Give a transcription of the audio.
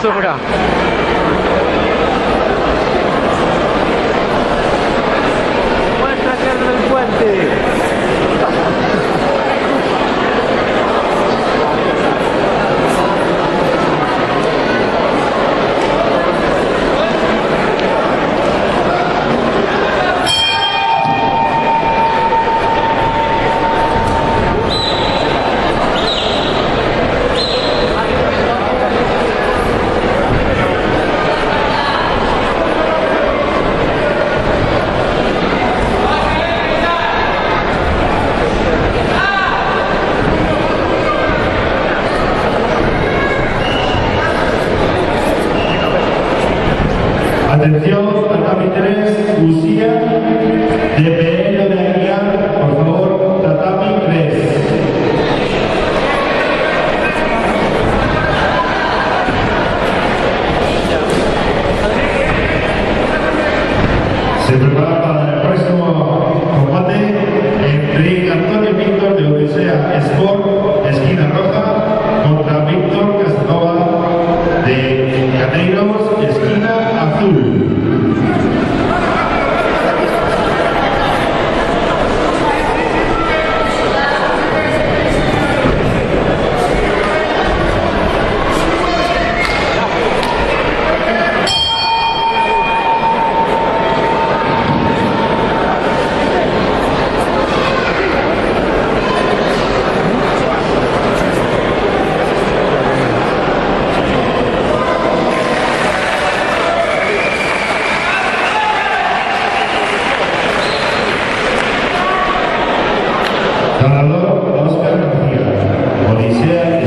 hermosura. Muéstrate el puente. Atención, tatami 3, Usía, DPL de Aguilar, por favor, tatami 3. Se prepara para el próximo combate entre Antonio Víctor de Odisea Sport, esquina roja, contra Víctor Casanova de Caneiros, esquina azul. Ganador Oscar García, Odisea